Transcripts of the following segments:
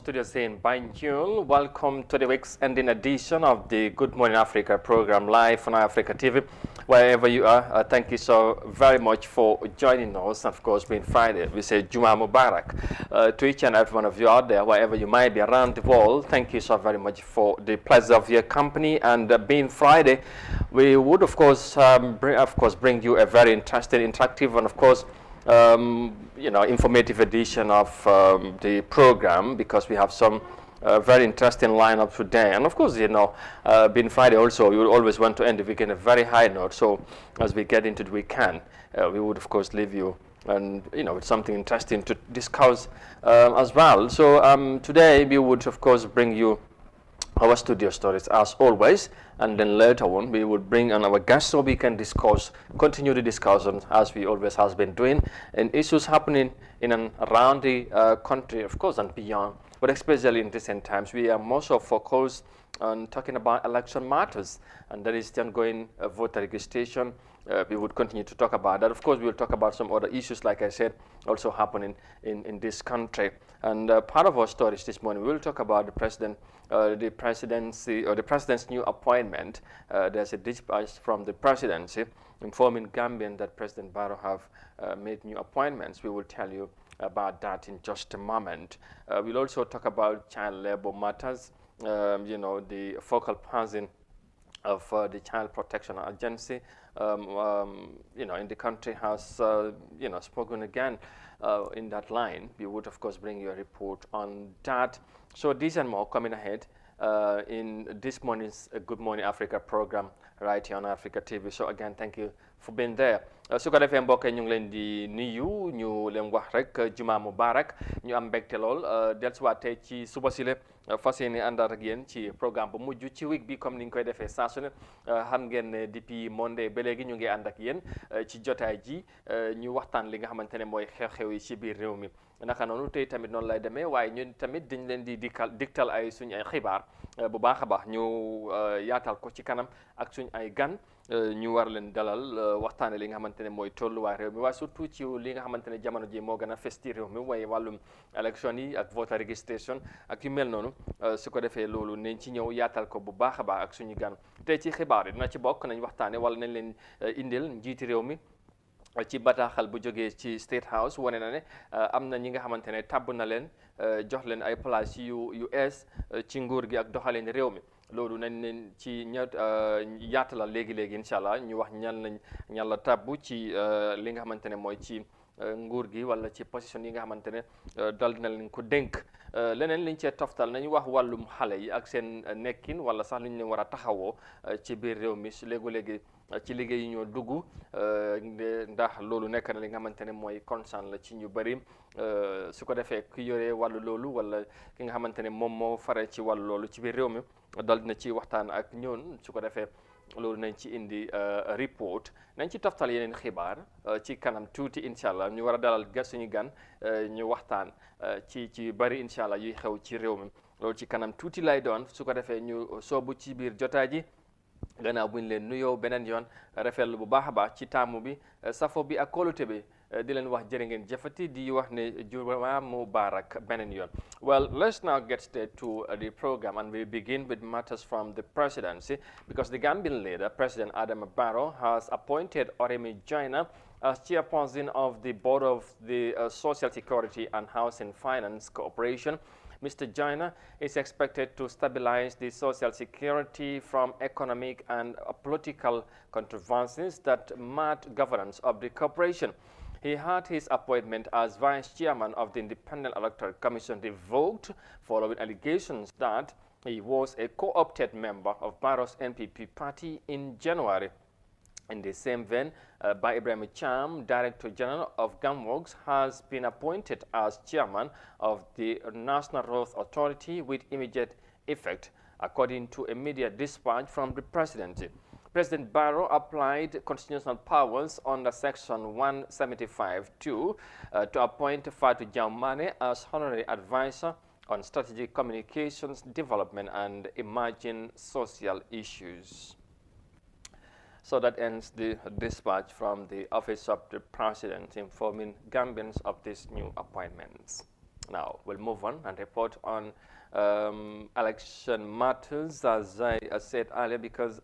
studios in Banjul. Welcome to the week's ending edition of the Good Morning Africa program live on Africa TV. Wherever you are, thank you so very much for joining us. Of course, being Friday, we say Juma Mubarak to each and every one of you out there, wherever you might be around the world. Thank you so very much for the pleasure of your company. And being Friday, we would of course bring you a very interesting, interactive, and of course informative edition of the program, because we have some very interesting lineup today. And of course, being Friday also, we will always want to end the week in a very high note. So as we get into the weekend, we would of course leave you and with something interesting to discuss as well. So today we would of course bring you our studio stories as always, and then later on we will bring on our guests so we can continue the discussion as we always has been doing, and issues happening in and around the country, of course, and beyond. But especially in recent times, we are more so focused on talking about election matters, and that is the ongoing voter registration. We would continue to talk about that. Of course, we will talk about some other issues, like I said, also happening in this country. And part of our stories this morning, we will talk about the president's new appointment. There's a dispatch from the presidency informing Gambian that President Barrow have made new appointments. We will tell you about that in just a moment. We'll also talk about child labor matters. The focal person of the Child Protection Agency, in the country has, spoken again in that line. We would, of course, bring you a report on that. So these and more coming ahead in this morning's Good Morning Africa program right here on Africa TV. So again, thank you for being there. su ko defee mbokk ñu ngi leen di nuyu, ñu leen wax rek Juma Mubarak, ñu am mbégte lool dellusiwaat tey ci suba sile fas yéene àndaat ak yéen ci programme bu mujj ci week bi, comme ni ñu koy defee saa su ne. Xam ngeen ne depuis Monday ba léegi ñu ngi ànd ak yéen ci jotaay ji ñu waxtaan li nga xamante ne mooy xew-xew yi ci biir réew mi. Naka noonu tey tamit noonu lay demee, waaye ñun tamit dañ leen di diktal ay suñu ay xibaar bu baax a baax, ñu yaatal ko ci kanam ak suñu ay gan. ñu war leen dalal waxtaane li nga xamante ne mooy tolluwaay réew mi, waaye surtout ci li nga xamante ne jamono ji moo gën a fes ci réew mi, waaye wàllum élection yi ak voter registration ak yu mel noonu. Su ko defee loolu nañ ci ñëw yaatal ko bu baax a baax ak suñu gan. Tey ci xibaar yi dina ci bokk, nañ waxtaane wala nañ leen indil njiiti réew mi ci bataaxal bu jógee ci State House wane na ne am na ñi nga xamante ne tàbb na leen jox leen ay place yu ees ci nguur gi ak doxalin réew mi. loolu nañ leen ci yaatalal léegi-léegi incha allah, ñu wax ñan la tàbbu ci li nga xamante ne mooy ci nguur gi wala ci position yi nga xamante ne dal dina leen ko dénk. Leneen liñ cee toftal nañu wax wàllum xale yi ak seen nekkin wala sax lu ñu leen war a taxawoo ci biir réew mi léegi-léegi ci liggéey yi ñoo dugg, ndax loolu nekk na li nga xamante ne mooy concern la ci ñu bëri. Su ko defee ki yore wàllu loolu wala ki nga xamante ne moom moo fare ci wàllu loolu ci biir réew mi dal dina ci waxtaan ak ñoon. Su ko defee loolu nañ ci indi report, nañ ci toftal yeneen xibaar ci kanam tuuti incha allah. ñu war a dalal suñu gan ñu waxtaan ci bëri incha allah yuy xew ci réew mi. Loolu ci kanam tuuti lay doon. Su ko defee ñu soobu ci biir jotaay ji. Gannaaw buñ leen nuyoo beneen yoon, rafetlu bu baax a baax ci taamu bi, safo bi ak kóolute bi, di leen wax jërë ngeen jëfati, di wax ne Juma Mubarak beneen yoon. Well, let's now get straight to the program, and we begin with matters from the presidency, because the Gambian leader, President Adama Barrow, has appointed Oremi Joyner as chairperson of the Board of the Social Security and Housing Finance Corporation. Mr. Joyner is expected to stabilize the social security from economic and political controversies that marred governance of the corporation. He had his appointment as vice chairman of the Independent Electoral Commission revoked following allegations that he was a co-opted member of Barrow's NPP party in January. In the same vein, Ba Ibrahim Cham, Director General of GAMWORKS, has been appointed as chairman of the National Roads Authority with immediate effect, according to a media dispatch from the presidency. President Barrow applied constitutional powers under Section 175(2) to appoint Fatou Jaumane as honorary advisor on strategic communications, development, and emerging social issues. So that ends the dispatch from the Office of the President informing Gambians of these new appointments. Now, we'll move on and report on election matters, as I said earlier, because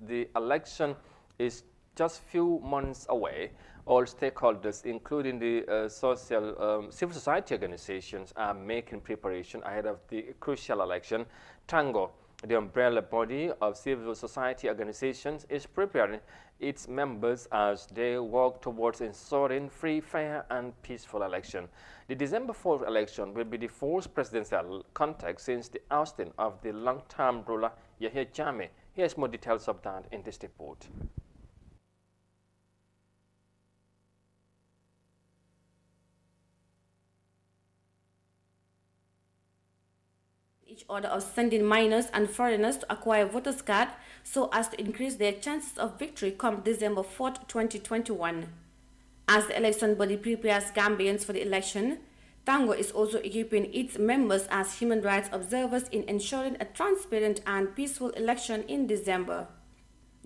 the election is just few months away. All stakeholders, including the civil society organizations, are making preparation ahead of the crucial election. Tango, the umbrella body of civil society organizations, is preparing its members as they work towards ensuring free, fair, and peaceful election. The December 4th election will be the fourth presidential contest since the ousting of the long-term ruler Yahya Jammeh. Here's more details of that in this report. Each order of sending minors and foreigners to acquire voters' card so as to increase their chances of victory come December 4th, 2021. As the election body prepares Gambians for the election, Tango is also equipping its members as human rights observers in ensuring a transparent and peaceful election in December.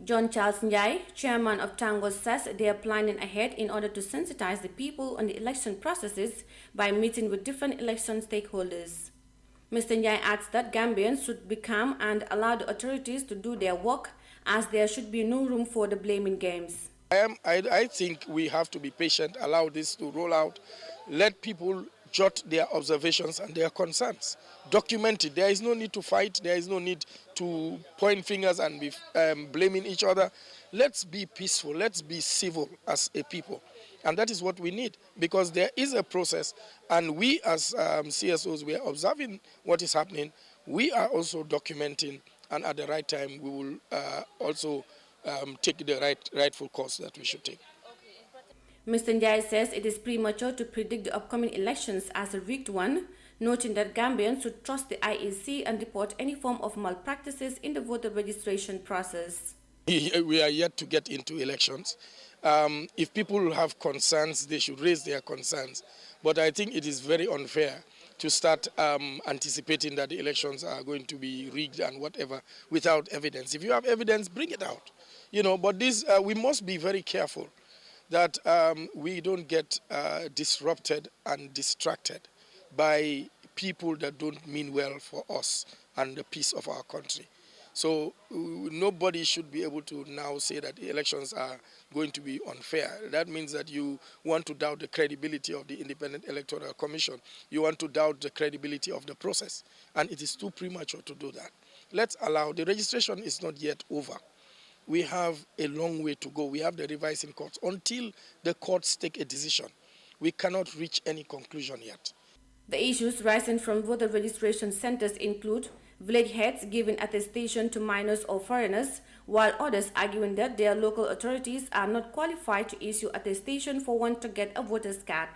John Charles Njai, chairman of Tango, says they are planning ahead in order to sensitize the people on the election processes by meeting with different election stakeholders. Mr. Njai adds that Gambians should be calm and allow the authorities to do their work, as there should be no room for the blaming games. I think we have to be patient, allow this to roll out, let people jot their observations and their concerns, document it. There is no need to fight, there is no need to point fingers and be blaming each other. Let's be peaceful, let's be civil as a people. And that is what we need, because there is a process, and we as CSOs, we are observing what is happening. We are also documenting, and at the right time, we will also take the rightful course that we should take. Mr. Njai says it is premature to predict the upcoming elections as a rigged one, noting that Gambians should trust the IEC and report any form of malpractices in the voter registration process. We are yet to get into elections. If people have concerns, they should raise their concerns. But I think it is very unfair to start anticipating that the elections are going to be rigged and whatever without evidence. If you have evidence, bring it out. But this, we must be very careful that we don't get disrupted and distracted by people that don't mean well for us and the peace of our country. So nobody should be able to now say that the elections are going to be unfair. That means that you want to doubt the credibility of the Independent Electoral Commission. You want to doubt the credibility of the process. And it is too premature to do that. Let's allow, the registration is not yet over. We have a long way to go. We have the revising courts. Until the courts take a decision, we cannot reach any conclusion yet. The issues rising from voter registration centers include village heads giving attestation to minors or foreigners, while others arguing that their local authorities are not qualified to issue attestation for one to get a voter's card.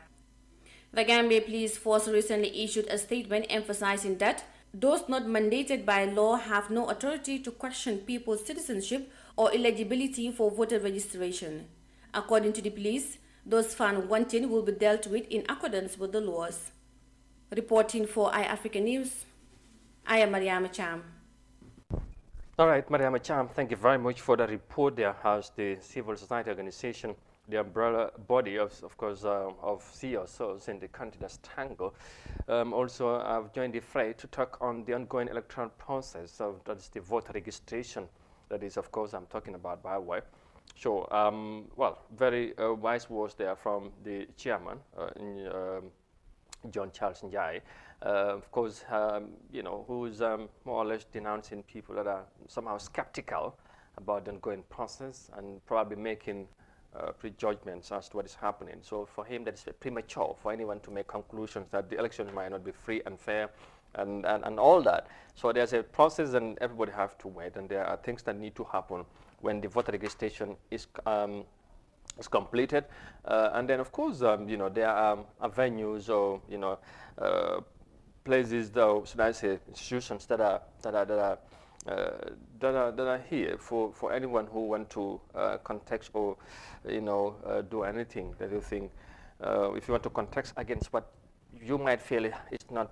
The Gambia Police Force recently issued a statement emphasizing that those not mandated by law have no authority to question people's citizenship or eligibility for voter registration. According to the police, those found wanting will be dealt with in accordance with the laws. Reporting for iAfrica News, I am Mariama Cham. All right, Mariama Cham, thank you very much for the report. There has the civil society organization, the umbrella body of course, of CSOs in the country, that's Tango. Also, I've joined the fray to talk on the ongoing electoral process. That is the voter registration. That is, of course, I'm talking about by way. Sure. Well, very wise words there from the chairman, John Charles Njai. Of course, who's more or less denouncing people that are somehow skeptical about the ongoing process and probably making prejudgments as to what is happening. So for him, that is premature for anyone to make conclusions that the election might not be free and fair and all that. So there's a process and everybody have to wait, and there are things that need to happen when the voter registration is completed. And then, of course, there are venues or, places, though, should I say, institutions that are here for anyone who want to contest or do anything that you think if you want to contest against what you might feel is not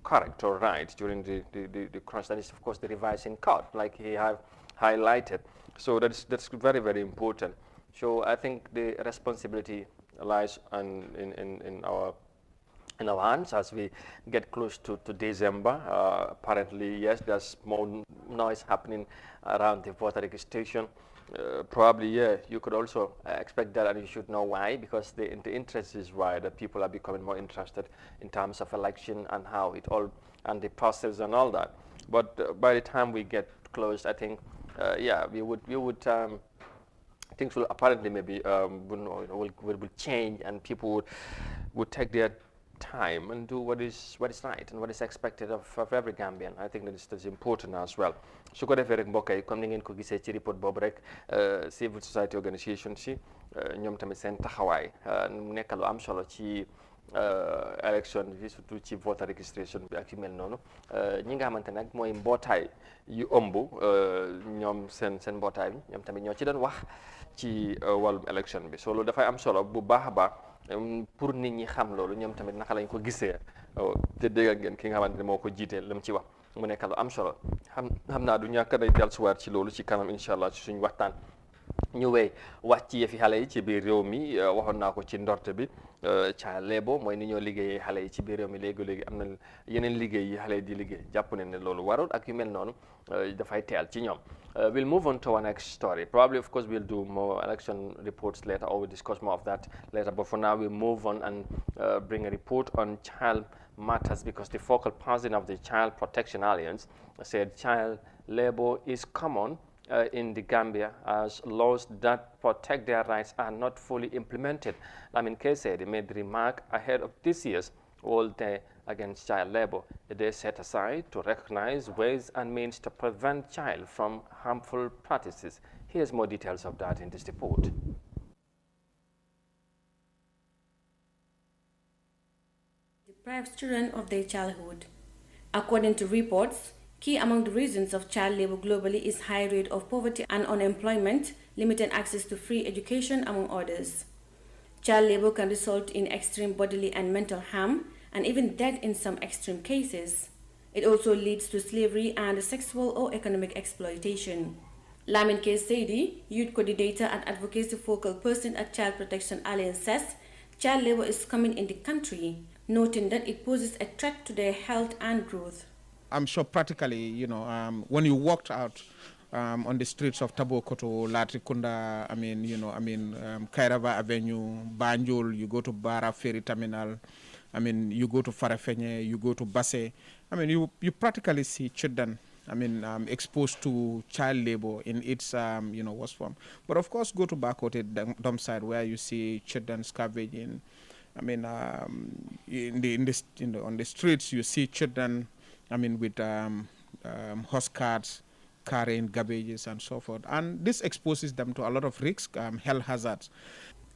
correct or right during the cross. That is, of course, the revising court, like he have highlighted. So that's very, very important. So I think the responsibility lies in our in our hands as we get close to December. Apparently, yes, there's more noise happening around the voter registration. Probably, yeah, you could also expect that, and you should know why, because the interest is why that people are becoming more interested in terms of election and how it all, and the process and all that. But by the time we get close, I think, yeah, we would things will apparently maybe will change, and people would take their time and do what is right and what is expected of every Gambian. I think that's important as well. su ko defee rek mbokk yi comme ni ngeen ko gisee ci report boobu rek civil society organisation si ñoom tamit seen taxawaay mu nekk lu am solo ci élection bi surtout ci voter registration bi ak yu mel noonu ñi nga xamante nag mooy mbootaay yu ëmb ñoom seen mbootaay bi ñoom tamit ñoo ci doon wax ci wàllum élection bi so loolu dafay am solo bu baax a baax pour nit ñi xam loolu ñoom tamit naka lañ ko gisee te dégg ngeen ki nga xamante ne moo ko jiitee lu mu ci wax mu nekk lu am solo xam naa du ñàkk day dellusiwaat ci loolu ci kanam incha allah ci suñu waxtaan ñu wéy wax ci yëfi xale yi ci biir réew mi waxoon naa ko ci ndorte bi child labour mooy ni ñoo liggéeyee xale yi ci biir réew mi léegi am na yeneen liggéey yi xale yi di liggéey jàpp ne loolu warul ak yu mel noonu dafay teel ci ñoom. We'll move on to our next story. Probably, of course, we'll do more election reports later, or we'll discuss more of that later. But for now, we'll move on and bring a report on child matters, because the focal person of the Child Protection Alliance said child labor is common in the Gambia as laws that protect their rights are not fully implemented. Lamin K said he made the remark ahead of this year's World Day Against Child Labor, a day set aside to recognize ways and means to prevent child from harmful practices. Here's more details of that in this report. Deprives children of their childhood. According to reports, key among the reasons of child labor globally is high rate of poverty and unemployment, limited access to free education, among others. Child labor can result in extreme bodily and mental harm, and even death in some extreme cases. It also leads to slavery and sexual or economic exploitation. Lamin K. Saidi, youth coordinator and advocacy focal person at Child Protection Alliance, says child labor is common in the country, noting that it poses a threat to their health and growth. I'm sure practically, when you walked out on the streets of Tabokoto, Latrikunda, Kairava Avenue, Banjul, you go to Bara Ferry Terminal, you go to Farafenye, you go to Basse. You practically see children, exposed to child labor in its, worst form. But of course, go to Bakote dump site where you see children scavenging. On the streets, you see children, with horse carts, carrying garbages and so forth. And this exposes them to a lot of risks, health hazards.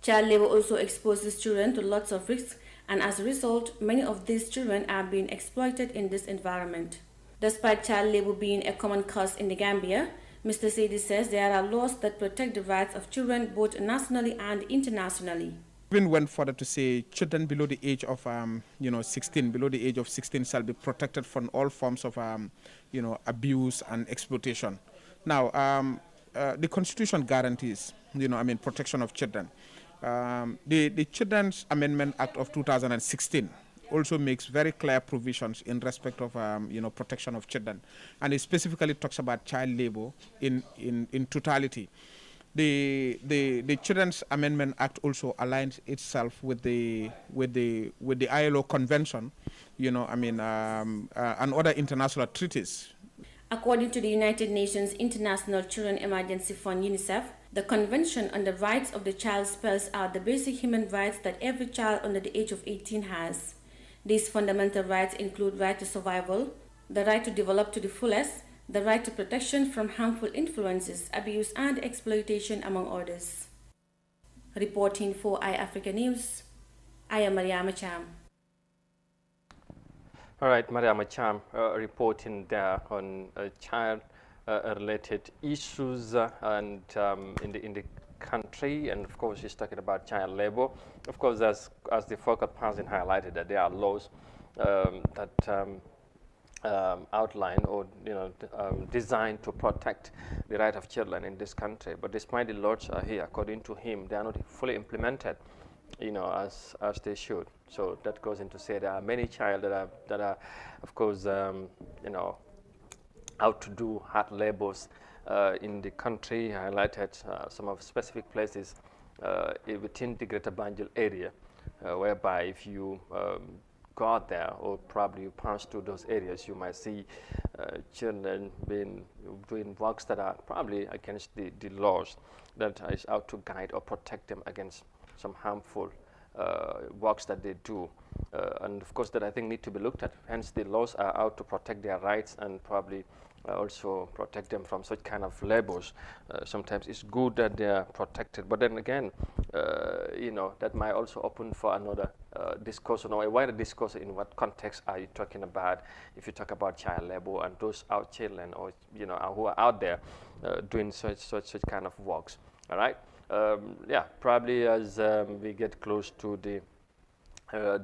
Child labor also exposes children to lots of risks, and as a result, many of these children are being exploited in this environment. Despite child labor being a common cause in the Gambia, Mr. Saidi says there are laws that protect the rights of children both nationally and internationally. Even went further to say children below the age of 16, below the age of 16 shall be protected from all forms of abuse and exploitation. Now, the Constitution guarantees protection of children. The Children's Amendment Act of 2016 also makes very clear provisions in respect of protection of children, and it specifically talks about child labor in totality. The Children's Amendment Act also aligns itself with the ILO Convention, and other international treaties. According to the United Nations International Children Emergency Fund, UNICEF, the Convention on the Rights of the Child spells out the basic human rights that every child under the age of 18 has. These fundamental rights include right to survival, the right to develop to the fullest, the right to protection from harmful influences, abuse and exploitation, among others. Reporting for iAfrica News, I am Mariama Cham. All right, Mariama Cham reporting there on child-related issues and in the country, and of course she's talking about child labor. Of course, as the focal person highlighted, that there are laws that outline or designed to protect the right of children in this country. But despite the laws here, according to him, they are not fully implemented. as they should. So that goes into say there are many child that are of course, out to do hard labors in the country. I highlighted some of specific places within the Greater Banjul area, whereby if you go out there or probably you pass through those areas, you might see children doing works that are probably against the laws that is out to guide or protect them against some harmful works that they do. And of course that I think need to be looked at. Hence the laws are out to protect their rights and probably also protect them from such kind of labors. Sometimes it's good that they are protected, but then again, that might also open for another discussion or a wider discussion. In what context are you talking about? If you talk about child labor and those out children or who are out there doing such kind of works. All right. Probably as we get close to the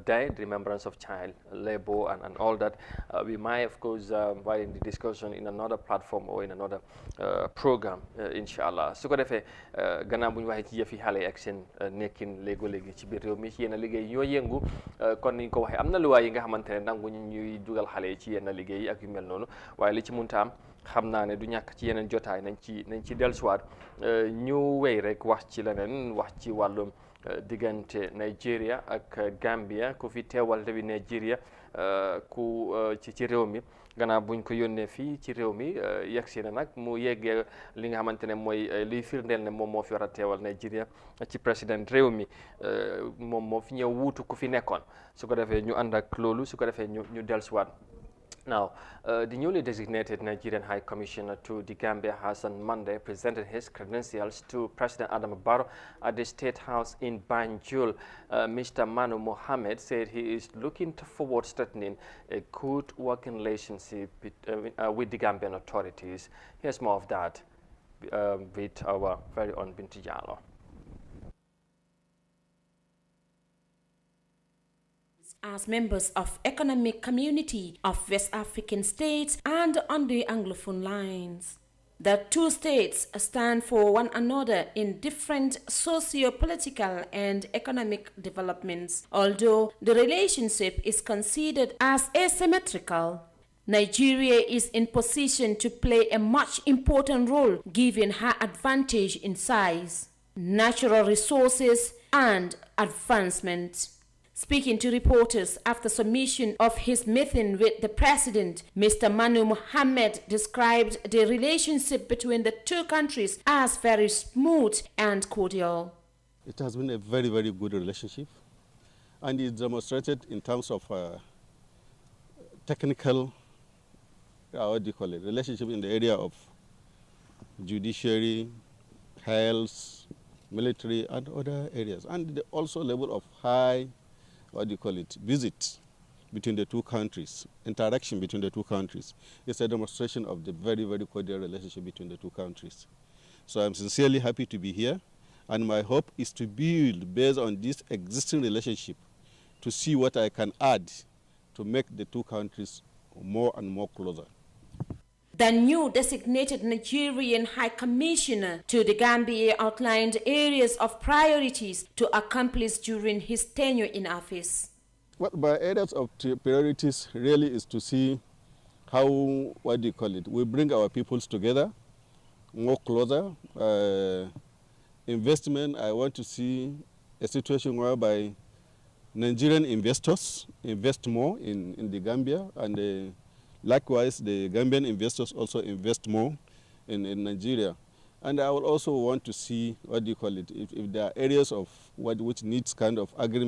day, the remembrance of child labor and all that, we might of course while in the discussion in another platform or in another program, inshallah. Su ko defee gannaaw bu ñu waxee ci yëfi xale ak seen nekkin léegi ci biir réew mi ci yenn liggéey ñoo yëngu kon ni ñu ko waxee am na luwaay yi nga xamante ne nangu ñuy dugal xale yi ci yenn liggéey ak yu mel noonu, waaye li ci munta am xam naa ne du ñàkk ci yeneen jotaay nañ ci dellusiwaat ñu wéy rek wax ci leneen, wax ci wàllum diggante Nigeria ak Gambia ku fi teewal tamit Nigeria ku ci réew mi gannaaw buñ ko yónnee fii ci réew mi yegg si na nag mu yeggee li nga xamante ne mooy liy firndeel ne moom moo fi war a teewal Nigeria ci président réew mi moom moo fi ñëw wuutu ku fi nekkoon. Su ko defee ñu ànd ak loolu, su ko defee ñu dellusiwaat. Now, the newly designated Nigerian High Commissioner to the Gambia has on Monday presented his credentials to President Adama Barrow at the State House in Banjul. Mr. Manu Mohammed said he is looking forward to strengthening a good working relationship with the Gambian authorities. Here's more of that with our very own Binti Jallow. As members of Economic Community of West African States and on the Anglophone lines. The two states stand for one another in different socio-political and economic developments. Although the relationship is considered as asymmetrical, Nigeria is in position to play a much important role given her advantage in size, natural resources, and advancement. Speaking to reporters after submission of his meeting with the president, Mr. Manu Mohammed described the relationship between the two countries as very smooth and cordial. It has been a very, very good relationship, and it's demonstrated in terms of technical, relationship in the area of judiciary, health, military, and other areas, and also level of high visit between the two countries, interaction between the two countries. It's a demonstration of the very, very cordial relationship between the two countries. So I'm sincerely happy to be here, and my hope is to build, based on this existing relationship, to see what I can add to make the two countries more and more closer. The new designated Nigerian High Commissioner to the Gambia outlined areas of priorities to accomplish during his tenure in office. What my areas of priorities really is to see how, we bring our peoples together, more closer. Investment, I want to see a situation whereby Nigerian investors invest more in the Gambia, and likewise, the Gambian investors also invest more in Nigeria. And I will also want to see, if there are areas of which needs kind of agreement